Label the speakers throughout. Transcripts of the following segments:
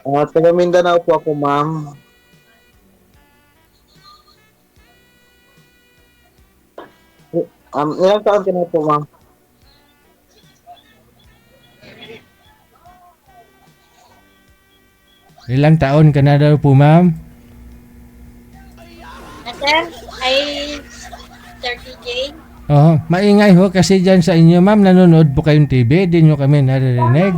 Speaker 1: Taga Mindanao po ako, ma'am. Ilang taon ka na po, ma'am?
Speaker 2: Ilang taon ka na daw po, ma'am?
Speaker 3: Sir, ay 30J.
Speaker 2: Oo, maingay ho kasi dyan sa inyo, ma'am. Nanonood po kayong TV, di nyo kami naririnig.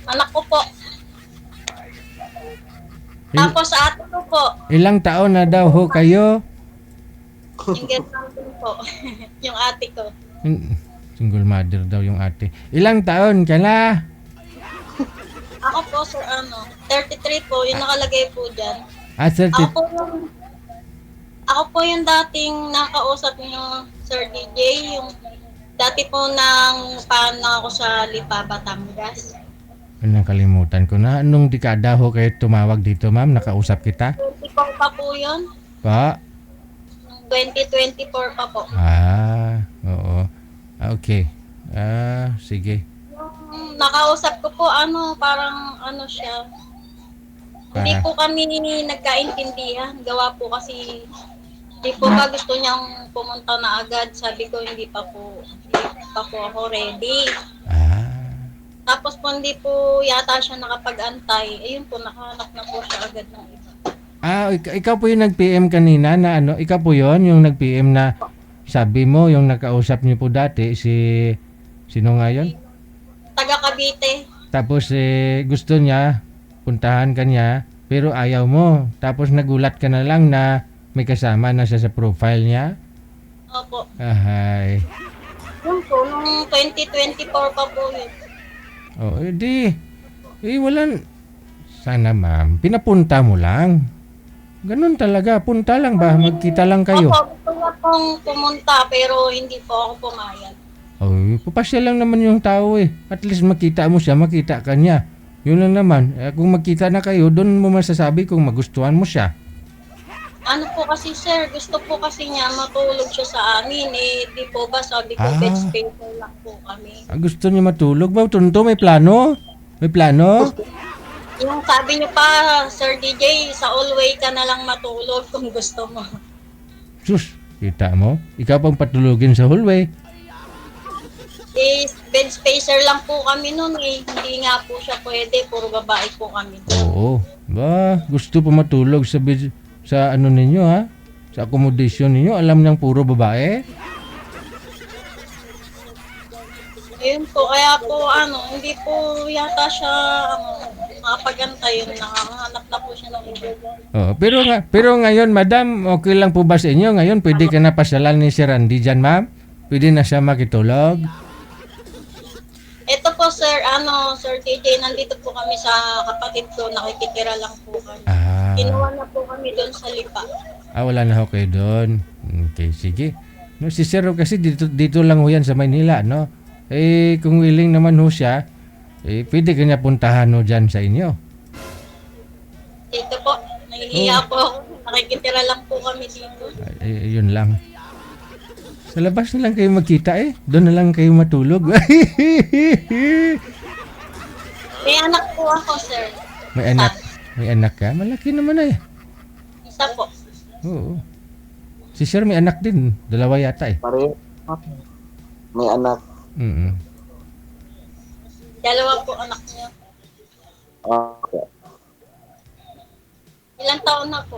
Speaker 3: Anak ko po.
Speaker 2: Il-
Speaker 3: Tapos sa ate ko po.
Speaker 2: ilang taon na daw ho kayo?
Speaker 3: Yung ganyan po. Yung ate ko.
Speaker 2: Single mother daw yung ate. Ilang taon ka na?
Speaker 3: Ako po, sir, 33 po. Yung nakalagay po dyan.
Speaker 2: Ah,
Speaker 3: Ako
Speaker 2: 30.
Speaker 3: po yung, ako po yung dating nakausap niyo, Sir DJ. Yung dati po nang paano ako sa Lipa, Batangas.
Speaker 2: Nakalimutan ko na. Anong dekada ho kayo tumawag dito, ma'am? Nakausap kita?
Speaker 3: 24 pa po yun.
Speaker 2: Pa?
Speaker 3: 2024 pa po.
Speaker 2: Oo. Okay. Sige.
Speaker 3: Nakausap ko po, parang siya. Hindi
Speaker 2: Para.
Speaker 3: po kami nagkaintindihan. Gawa po kasi hindi po ba gusto niyang pumunta na agad. Sabi ko hindi pa po ako ready.
Speaker 2: Ah.
Speaker 3: Tapos po hindi po yata siya nakapag-antay. Ayun po, nakahanap na po siya agad ng iba.
Speaker 2: Ikaw po yung nag-PM kanina na ano, ikaw po yon yung nag-PM na sabi mo, yung nakausap niyo po dati, sino nga yun?
Speaker 3: Taga Cavite.
Speaker 2: Tapos gusto niya, puntahan ka niya, pero ayaw mo. Tapos nagulat ka na lang na may kasama na siya sa profile niya.
Speaker 3: Opo.
Speaker 2: Ahay.
Speaker 3: Yun po, nung 2024 pa po yun.
Speaker 2: Oh, wala. Sana ma'am, pinapunta mo lang. Ganun talaga, punta lang ba? Magkita lang kayo.
Speaker 3: Opo, gusto niya pong pumunta pero hindi po ako pumayag.
Speaker 2: Oh, papasya lang naman yung tao eh. At least makita mo siya, makita ka niya. Yun lang naman. Kung magkita na kayo, doon mo masasabi kung magustuhan mo siya.
Speaker 3: Ano po kasi sir, gusto po kasi niya matulog siya sa amin eh. Di po ba sabi ko
Speaker 2: Ah.
Speaker 3: bed spacer lang po kami.
Speaker 2: Gusto niya matulog ba? Tunto, may plano? May plano?
Speaker 3: Yung sabi niyo pa, Sir DJ, sa all-way ka na lang matulog kung gusto mo.
Speaker 2: Sus, kita mo? Ikaw pang patulogin sa hallway.
Speaker 3: Eh, bed spacer lang po kami nun eh. Hindi nga po siya pwede, puro babae po kami.
Speaker 2: Oo. Ba, gusto pa matulog sa ano ninyo ha? Sa accommodation ninyo. Alam niyang puro babae?
Speaker 3: Ayun po, kaya po hindi po yata siya makapag-antay. Nakahanap na po siya ng iba.
Speaker 2: Oo. Pero ngayon, madam, okay lang po ba sa inyo? Ngayon, pwede ka na pasyalan ni si Randy dyan, ma'am? Pwede na siya makitulog?
Speaker 3: Ito po sir, Sir DJ, nandito po kami sa kapatid ko, nakikitira lang po kami.
Speaker 2: Ah.
Speaker 3: Kinuha na po kami doon sa Lipa.
Speaker 2: Wala na ho kayo doon. Okay, sige. No, si Sir kasi dito lang ho yan sa Maynila, no? Kung willing naman ho siya, pwede kanya puntahan ho dyan sa inyo.
Speaker 3: Dito po, nahihiya po ako. Nakikitira lang po kami dito.
Speaker 2: Yun lang. Sa labas na lang kayo magkita Doon na lang kayo matulog.
Speaker 3: May anak po ako, sir.
Speaker 2: May anak. May anak ka? Malaki naman
Speaker 3: Isa po.
Speaker 2: Oo. Si Sir may anak din. Dalawa yata
Speaker 1: Pareho. May anak.
Speaker 2: Mm.
Speaker 3: Dalawa po anak niyo.
Speaker 1: Okay.
Speaker 3: Ilang taon na po?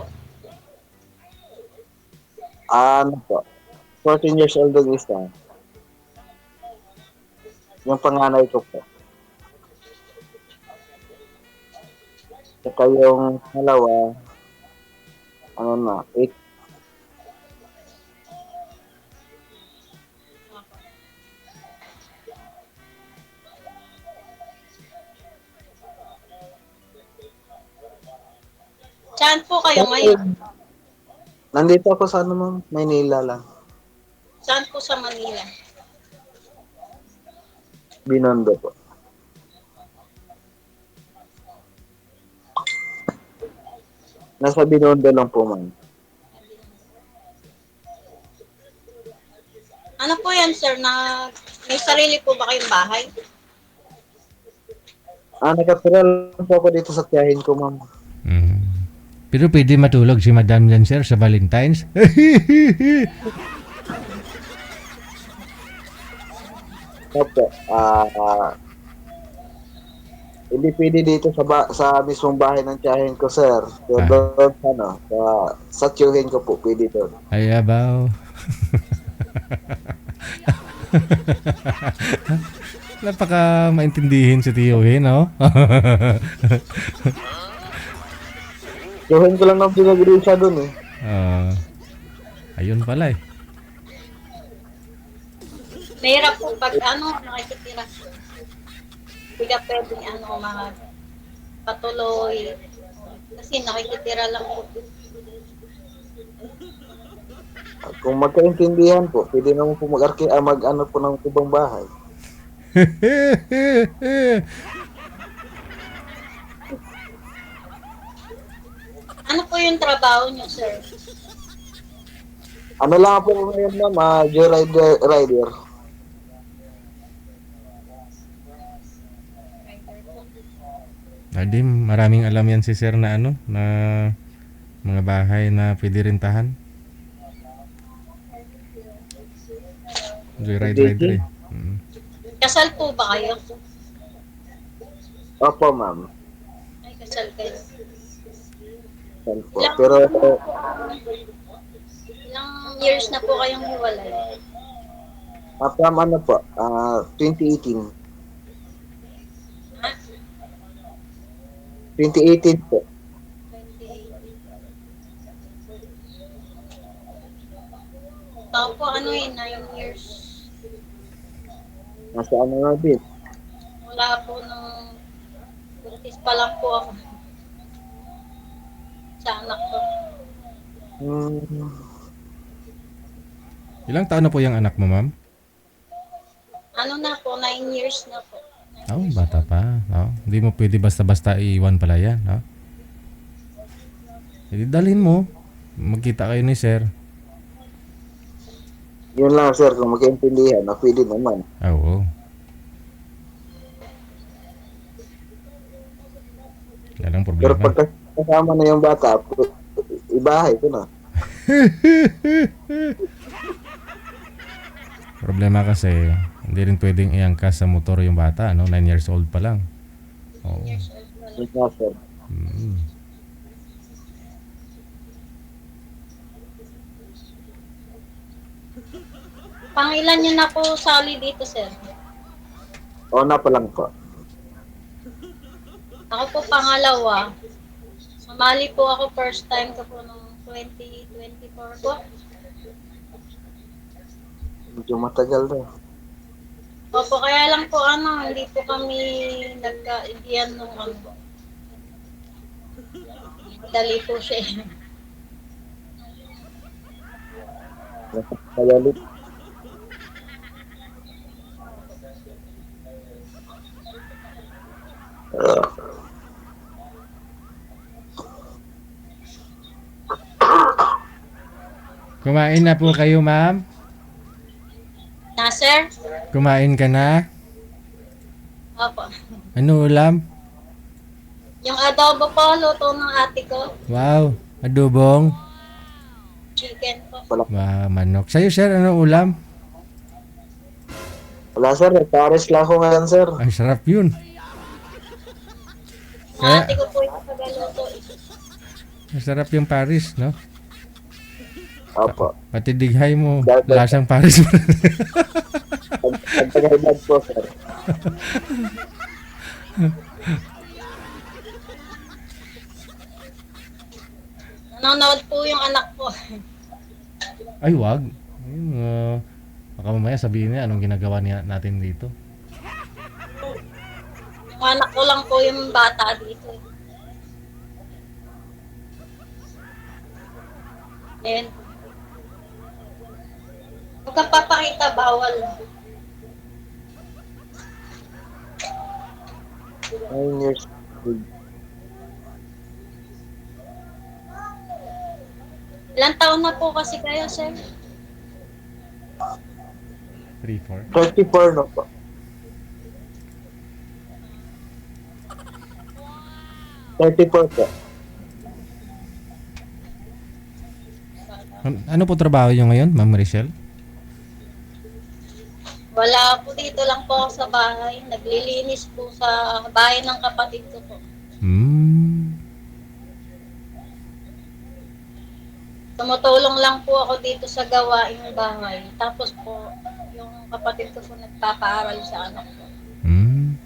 Speaker 1: Ano po? 14 years old ang isa. Yung panganay ko po. Saka yung dalawa, 8.
Speaker 3: Saan po kayo ngayon?
Speaker 1: Nandito ako sa ma'am, Maynila lang.
Speaker 3: Saan po sa Manila?
Speaker 1: Binondo po. Nasa Binondo lang po, ma'am.
Speaker 3: Ano po yan, sir? May sarili po ba kayong bahay?
Speaker 1: Nakatira lang po ako dito sa tiyahin ko, ma'am.
Speaker 2: Mm. Pero pwede matulog si Madam dyan, sir, sa Valentine's.
Speaker 1: Opo. Hindi pwede dito sa mismong bahay ng tiyahin ko, sir. Pero
Speaker 2: Ah.
Speaker 1: doon, sa tiyuhin ko po, pwede doon.
Speaker 2: Ay, abaw. Napaka maintindihin si Tio, no?
Speaker 1: Tiyuhin ko lang ng pinag-iisa doon eh.
Speaker 2: Ah, ayun pala eh.
Speaker 3: Mahirap po pag nakikitira. Hindi ka pwedeng mga patuloy. Kasi nakikitira lang po.
Speaker 1: Kung magkaintindihan po, pwede naman po mag-ano po ng ibang bahay.
Speaker 3: Ano po yung trabaho niyo, sir?
Speaker 1: Ano lang po ngayon, ma'am, rider.
Speaker 2: Adi, maraming alam yan si sir na na mga bahay na pwede rintahan. Joyride rider eh. Mm.
Speaker 3: Kasal po ba kayo?
Speaker 1: Opo, ma'am.
Speaker 3: Ay, kasal kayo.
Speaker 1: Yan po. Pero,
Speaker 3: Ilang years na po kayong hiwalay?
Speaker 1: from ano po, 2018.
Speaker 3: Ha?
Speaker 1: 2018 po.
Speaker 3: 28. Tao po, 9 years.
Speaker 1: Nasa ano nga din.
Speaker 3: Wala po nung buntis pa lang po ako. Sa anak ko.
Speaker 2: Ilang taon na po yung anak mo, ma'am?
Speaker 3: Na po, 9 years na po.
Speaker 2: Oh, bata pa. No? Hindi mo pwede basta-basta iiwan pala yan. No? Hindi dalhin mo. Magkita kayo ni sir.
Speaker 1: Yun lang, sir, kung magkaintindihan, pwede naman.
Speaker 2: Oo. Yan ang
Speaker 1: Pero
Speaker 2: problema.
Speaker 1: pag kasama na yung bata, ibahay ko na.
Speaker 2: Problema kasi, hindi rin pwedeng iangkas sa motor yung bata. 9 years old pa lang. Oo.
Speaker 3: Years old pa lang.
Speaker 1: Yun nga, sir.
Speaker 2: Mm.
Speaker 3: Pangilan niyo na po sali dito, sir?
Speaker 1: Na pa lang po.
Speaker 3: Ako po pangalawa. Sumali po ako first time ko po noong 2024 po.
Speaker 1: Medyo matagal na.
Speaker 3: Opo, kaya lang po hindi po kami nagka-idiyan nung Madali po siya.
Speaker 1: Madali.
Speaker 2: Kumain na po kayo, ma'am?
Speaker 3: Na, sir?
Speaker 2: Kumain ka na?
Speaker 3: Opo.
Speaker 2: Ano ulam?
Speaker 3: Yung adobo po, luto ng ate ko.
Speaker 2: Wow, adobong.
Speaker 3: Chicken po.
Speaker 2: Wow, manok. Sa'yo, sir, ano ulam?
Speaker 1: Wala, sir. Pares lang ako ngayon, sir.
Speaker 2: Ang sarap yun.
Speaker 3: Yung ate ko po yung tagaluto.
Speaker 2: Ang sarap yung Paris, no?
Speaker 1: Opo.
Speaker 2: Pati dighay mo, lasang Paris.
Speaker 1: Ang tagahibad po, sir.
Speaker 3: Nanonood po yung anak ko.
Speaker 2: Ay, wag. Ayun, baka mamaya sabihin niya anong ginagawa natin dito.
Speaker 3: Yung anak ko lang po yung bata dito. And huwag kang papakita, bawal.
Speaker 1: 9 years old.
Speaker 3: Ilang taon na po kasi kayo, sir?
Speaker 2: 3, 4.
Speaker 1: 34 na po. 34 po.
Speaker 2: Ano po trabaho niyo ngayon, Ma'am Rachel?
Speaker 3: Wala po, dito lang po ako sa bahay. Naglilinis po sa bahay ng kapatid ko po.
Speaker 2: Hmm.
Speaker 3: Tumutulong lang po ako dito sa gawaing bahay. Tapos po, yung kapatid ko po nagpapaaral sa anak ko.
Speaker 2: Hmm.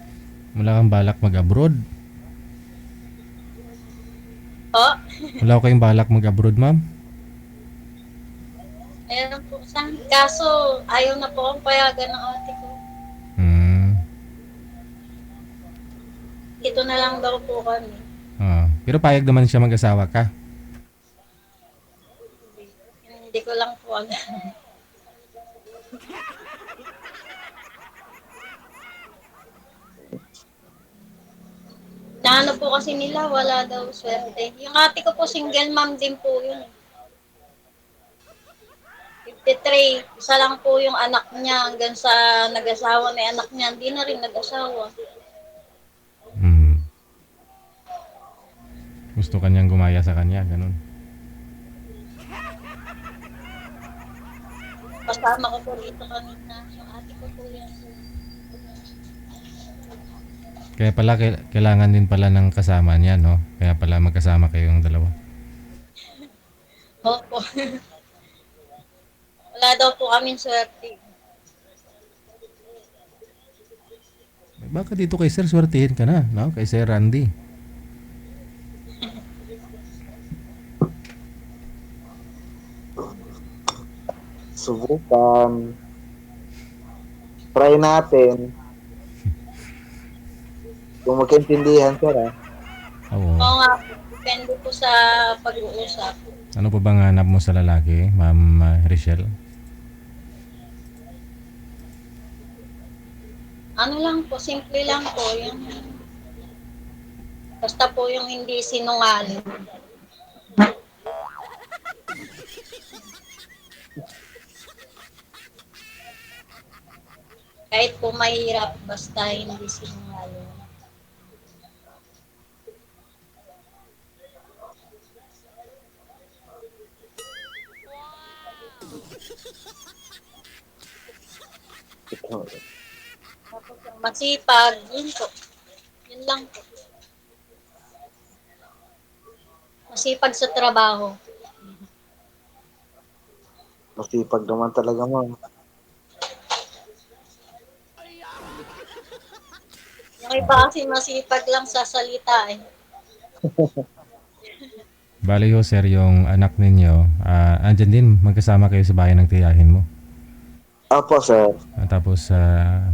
Speaker 2: Wala kang balak mag-abroad?
Speaker 3: Oh,
Speaker 2: Wala ko kayong balak mag-abroad, ma'am?
Speaker 3: ayun po saan. Kaso, ayaw na po akong payagan ng ate ko.
Speaker 2: Hmm.
Speaker 3: Dito na lang daw po kami.
Speaker 2: Pero payag naman siya mag-asawa ka.
Speaker 3: Hindi ko lang po alam. Naano po kasi nila, wala daw swerte. Yung ate ko po, single mom din po yun. 53, isa lang po yung anak niya hanggang sa nag-asawa na yung anak niya. Hindi na rin nag-asawa.
Speaker 2: Hmm. Gusto kanyang gumaya sa kanya, ganun.
Speaker 3: Kasama ko po dito kanina. Yung ate ko po yan.
Speaker 2: Kaya pala kailangan din pala ng kasama niya, no? Kaya pala magkasama kayong dalawa.
Speaker 3: Opo. Wala daw po kaming swerte.
Speaker 2: Baka dito kay Sir swertihin ka na, no? Kay Sir Randy.
Speaker 1: Subukan. Try natin. Kung magkaintindihan, sir, ha?
Speaker 2: Oo.
Speaker 3: Oo nga po. Depende po sa pag-uusap.
Speaker 2: Ano pa bang hanap mo sa lalaki, Ma'am Rachel?
Speaker 3: Ano lang po, simple lang po. Yung, basta po yung hindi sinungaling. Kahit po mahirap, basta hindi sinungaling. Tapos yung masipag, yun po. Yun lang po. Masipag sa trabaho.
Speaker 1: Masipag naman talaga, ma'am.
Speaker 3: Yung iba kasi masipag lang sa salita eh.
Speaker 2: Bali ho, sir, yung anak ninyo, andyan din, magkasama kayo sa bahay ng tiyahin mo.
Speaker 1: Apo, sir.
Speaker 2: Tapos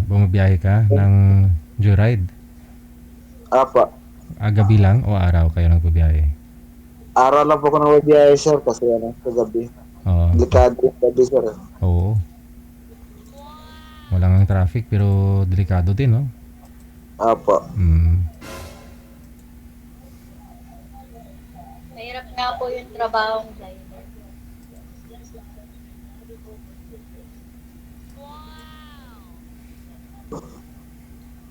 Speaker 2: bumabiyahe ka ng joyride.
Speaker 1: Apo.
Speaker 2: Gabi lang o araw kayo nagbabiyahe?
Speaker 1: Araw lang po ko nang mabiyahe, sir, kasi sa gabi.
Speaker 2: Oo.
Speaker 1: Delikado yung gabi, sir.
Speaker 2: Oo. Wala ngang traffic pero delikado din, no?
Speaker 1: Apo.
Speaker 2: Hmm.
Speaker 3: Mahirap nga po yung trabahong driver.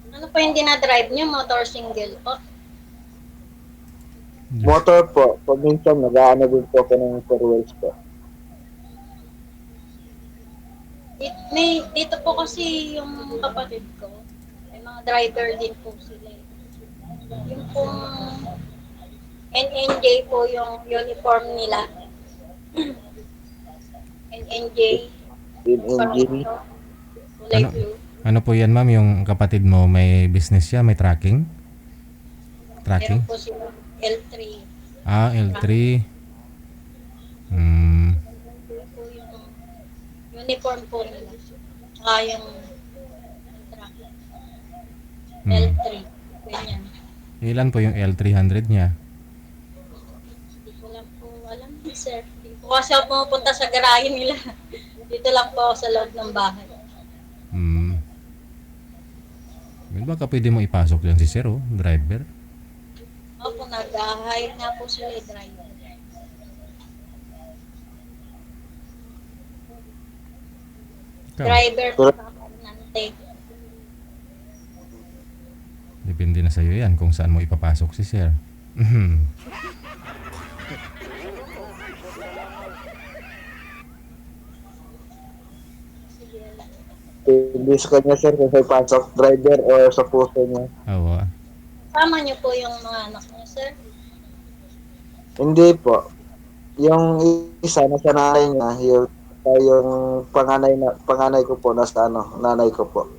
Speaker 3: Ano po yung dinadrive niyo? Motor single po?
Speaker 1: Motor po. Pag minsan, nag-aano din po ako ng 4 wheels po.
Speaker 3: Dito po kasi yung kapatid ko, may mga driver din po sila. Yung pong NNJ po yung uniform nila. NNJ.
Speaker 1: In engine.
Speaker 3: Kulay
Speaker 2: Ano?
Speaker 3: blue.
Speaker 2: Ano po yan, ma'am? Yung kapatid mo may business siya, may tracking? Tracking?
Speaker 3: Meron po sila L3.
Speaker 2: L3. Hmm.
Speaker 3: Yun po yung uniform po nila. Tsaka yung truck. L3. Ganyan.
Speaker 2: Ilan po yung L300 niya?
Speaker 3: Hindi ko lang po alam, sir. Hindi po kasi ako pumupunta sa garahe nila. Dito lang po ako sa loob ng bahay.
Speaker 2: Hmm. Baka pwede mo ipasok yan si Sir, driver.
Speaker 3: Opo, nag-hire nga po sila driver.
Speaker 2: Ikaw,
Speaker 3: Driver po nante.
Speaker 2: depende na sa'yo yan kung saan mo ipapasok si Sir. Mhm.
Speaker 1: Hindi sa kanya, sir, kung may pasok driver or sa puso niya.
Speaker 2: Oo.
Speaker 3: Kasama niyo po yung mga anak niyo, sir?
Speaker 1: Hindi po. Yung isa nasa nanay niya, yung panganay ko po nasa ano, nanay ko po.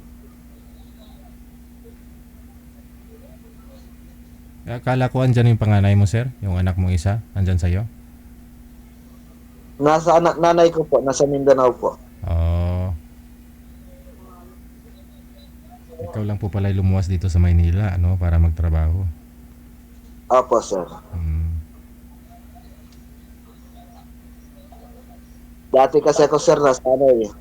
Speaker 2: Akala ko andyan yung panganay mo, sir. Yung anak mo isa, andyan sa'yo.
Speaker 1: Nasa nanay ko po, nasa Mindanao po.
Speaker 2: Oh. Ikaw lang po pala lumuwas dito sa Maynila, ano, para magtrabaho.
Speaker 1: Opo, sir.
Speaker 2: Hmm.
Speaker 1: Dati kasi ako, sir, nasa ano eh.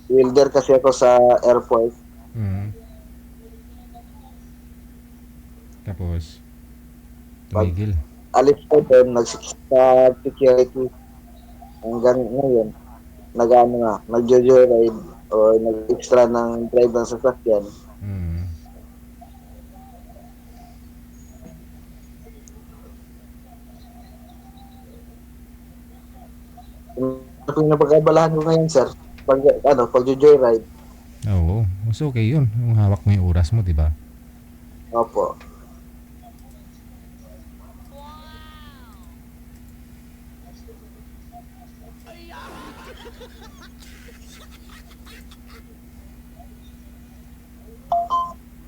Speaker 1: Welder kasi ako sa airport.
Speaker 2: Hmm. Tapos,
Speaker 1: Pag
Speaker 2: tumigil.
Speaker 1: alis ko doon, nag-security. Hanggang ngayon, nag-ano nga, nag-joyride o nag-extra ng drive ng sasakyan.
Speaker 2: Hmm.
Speaker 1: Ano yung napag-abalahan ko ngayon, sir? Pag-joyride.
Speaker 2: Oo. Mas okay yun. Yung hawak mo yung oras mo, di ba?
Speaker 1: Opo.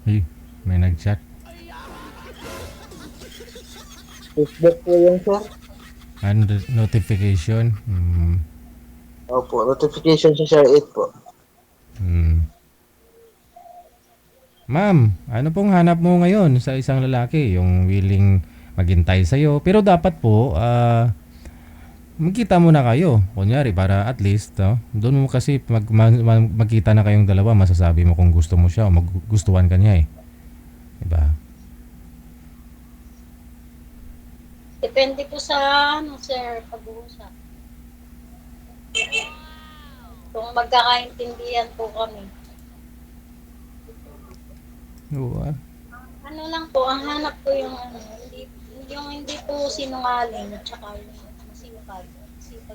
Speaker 2: Hey, may nag-chat.
Speaker 1: Facebook po yun, sir.
Speaker 2: Ano, notification. Hmm.
Speaker 1: Opo, notification sa Share It po.
Speaker 2: Hmm. Ma'am, ano pong hanap mo ngayon sa isang lalaki? Yung willing maghintay sa'yo. Pero dapat po, magkita muna kayo. Kunyari, para at least, no? Doon mo kasi magkita na kayong dalawa, masasabi mo kung gusto mo siya o magustuhan ka niya eh. Diba?
Speaker 3: Depende po sa, ano, sir, pag-uusap. Kung magkakaintindihan po kami.
Speaker 2: Oo ah.
Speaker 3: Ano lang po, ang hanap ko yung ano, hindi po sinungaling at saka yung masipag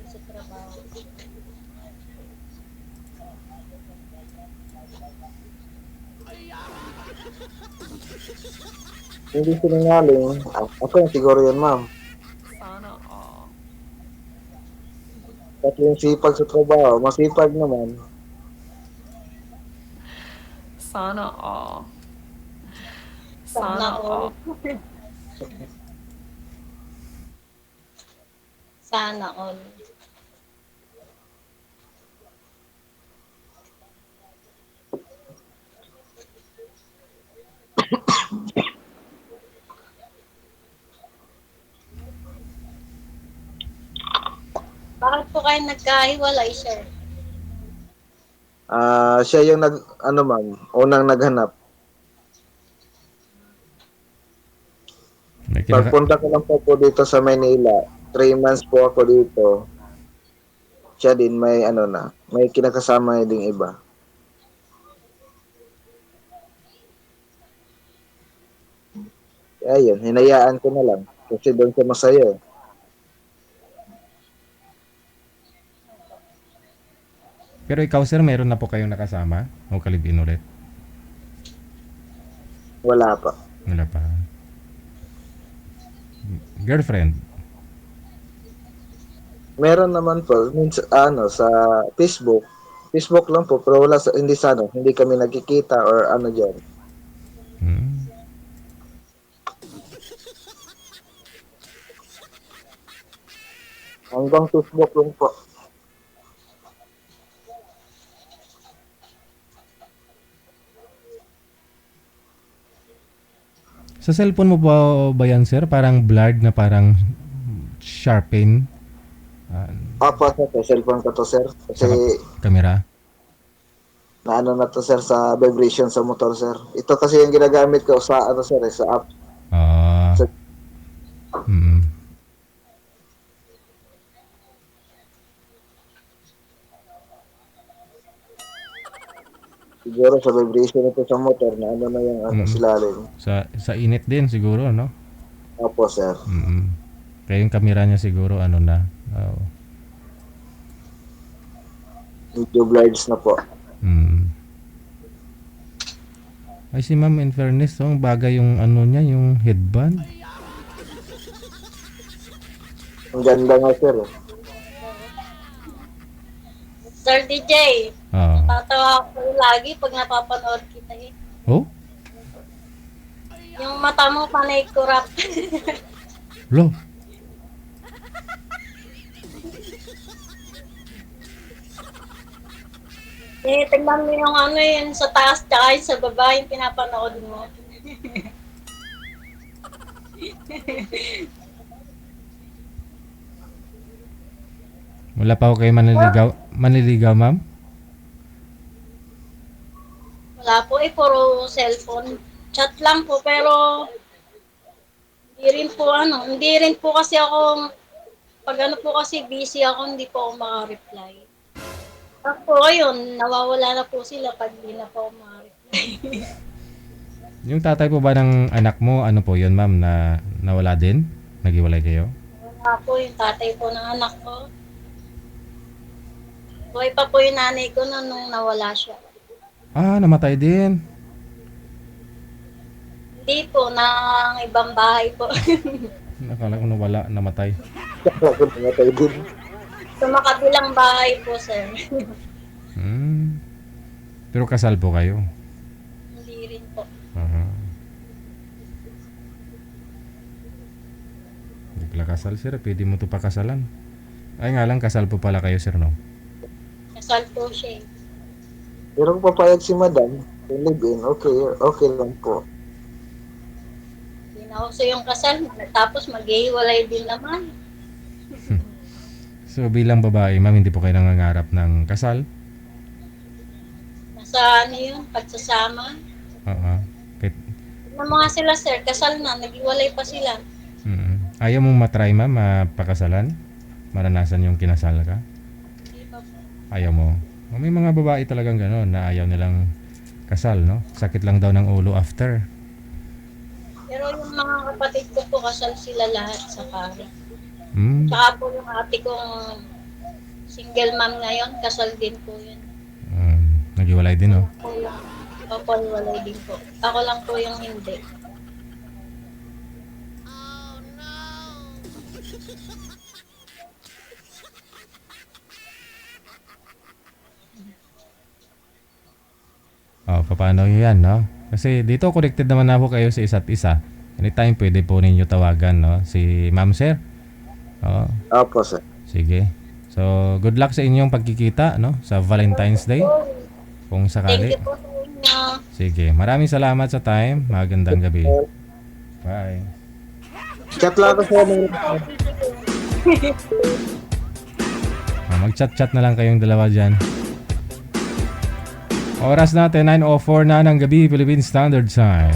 Speaker 3: sa trabaho.
Speaker 1: Hindi sinungaling. Ako yung siguro yun, ma'am.
Speaker 4: Sana all.
Speaker 1: Kasi yung sipag sa trabaho, masipag naman.
Speaker 4: Sana all.
Speaker 3: Sana
Speaker 4: Sana
Speaker 3: all.
Speaker 4: all.
Speaker 3: Sana all. Bakit po kayo nagkahiwalay, sir?
Speaker 1: Siya yung ma'am, unang naghanap.
Speaker 2: May kinaka-
Speaker 1: Pagpunta ko lang po dito sa Manila, 3 months po ako dito. Siya din may kinakasama ding iba. Kaya yun, hinayaan ko na lang. Kasi doon siya masaya.
Speaker 2: Pero ikaw sir, meron na po kayong nakasama? O kalibin ulit?
Speaker 1: Wala pa.
Speaker 2: Wala pa. Girlfriend?
Speaker 1: Meron naman po, sa Facebook. Facebook lang po, pero hindi kami nagkikita or ano dyan.
Speaker 2: Hmm.
Speaker 1: Hanggang Facebook lang po.
Speaker 2: Sa cellphone mo ba yan sir? Parang blurred na parang sharpen?
Speaker 1: Apa sa cellphone ko to, sir. Kasi
Speaker 2: Sa camera?
Speaker 1: naano na to, sir, sa vibration sa motor, sir. Ito kasi yung ginagamit ko sa sir, sa app.
Speaker 2: Ah.
Speaker 1: Sa-
Speaker 2: Mm.
Speaker 1: Siguro sa vibration ito sa motor na yung
Speaker 2: Mm.
Speaker 1: silalim.
Speaker 2: Sa init din siguro, no?
Speaker 1: Opo, sir.
Speaker 2: Kaya yung kamera niya siguro ano na. Oo.
Speaker 1: Medyo blurred na po.
Speaker 2: Ay si ma'am, in fairness, ang bagay yung ano niya, yung headband.
Speaker 1: Ang ganda nga, sir.
Speaker 3: Sir DJ,
Speaker 2: Oo.
Speaker 3: tatawa ako lagi pag napapanood kita eh.
Speaker 2: Oh?
Speaker 3: Yung mata mo panay kurap.
Speaker 2: Lo.
Speaker 3: Eh, tingnan mo yung ano yun sa taas tsaka yun sa baba yung pinapanood mo.
Speaker 2: Wala pa ako kayo manliligaw, ma'am?
Speaker 3: Wala po eh, puro cellphone. Chat lang po, pero hindi rin po kasi ako, pag ano po kasi busy ako, hindi po ako maka-reply. Tapos po ayun, nawawala na po sila pag hindi na po ako maka-reply.
Speaker 2: Yung tatay po ba ng anak mo, ano po yun, ma'am, na nawala din? Naghiwalay kayo?
Speaker 3: Wala po yung tatay po ng anak ko. Buhay pa po yung nanay ko nung nawala siya.
Speaker 2: Ah, namatay din.
Speaker 3: Hindi po, ng ibang bahay po.
Speaker 2: Nakala ko nawala, namatay.
Speaker 1: Kaya ko namatay din.
Speaker 3: Sa makabilang bahay po, sir.
Speaker 2: Pero kasal po kayo?
Speaker 3: Hindi rin po.
Speaker 2: Hindi pala kasal, sir. Pwede mo to pakasalan. Ay nga lang, kasal po pala kayo, sir, no?
Speaker 3: Kasal po siya eh.
Speaker 1: Pero kung papayag si madam, live-in, okay lang po.
Speaker 3: Hindi na uso yung kasal. Tapos maghihiwalay din naman.
Speaker 2: So bilang babae, ma'am, hindi po kayo nangangarap ng kasal?
Speaker 3: Nasa ano yun, pagsasama.
Speaker 2: Oo. Kahit,
Speaker 3: Ano mga sila, sir, kasal na, naghiwalay pa sila.
Speaker 2: ayaw mong matry, ma'am, mapakasalan? Maranasan yung kinasal ka?
Speaker 3: Hindi pa po.
Speaker 2: Ayaw mo? May mga babae talagang gano'n na ayaw nilang kasal, no? Sakit lang daw ng ulo after.
Speaker 3: Pero yung mga kapatid ko po, kasal sila lahat sa pari.
Speaker 2: Hmm.
Speaker 3: Tsaka po yung ate kong single mom ngayon, kasal din po yun.
Speaker 2: Naghiwalay din, no?
Speaker 3: Opo, walay din po. Ako lang po yung hindi.
Speaker 2: Paano yan, no? Kasi dito connected naman ako kayo sa isa't isa. Anytime pwede po ninyo tawagan, no? Si Ma'am, sir. Oo.
Speaker 1: Opo, sir.
Speaker 2: Sige. So, good luck sa inyong pagkikita, no? Sa Valentine's Day. Kung
Speaker 3: Thank
Speaker 2: sakali.
Speaker 3: you po sa inyo.
Speaker 2: Sige. Maraming salamat sa time. Magandang gabi. Bye.
Speaker 1: Chat lang ako sa mga
Speaker 2: Mag-chat-chat na lang kayong dalawa dyan. Oras natin, 9:04 na ng gabi, Philippine Standard Time.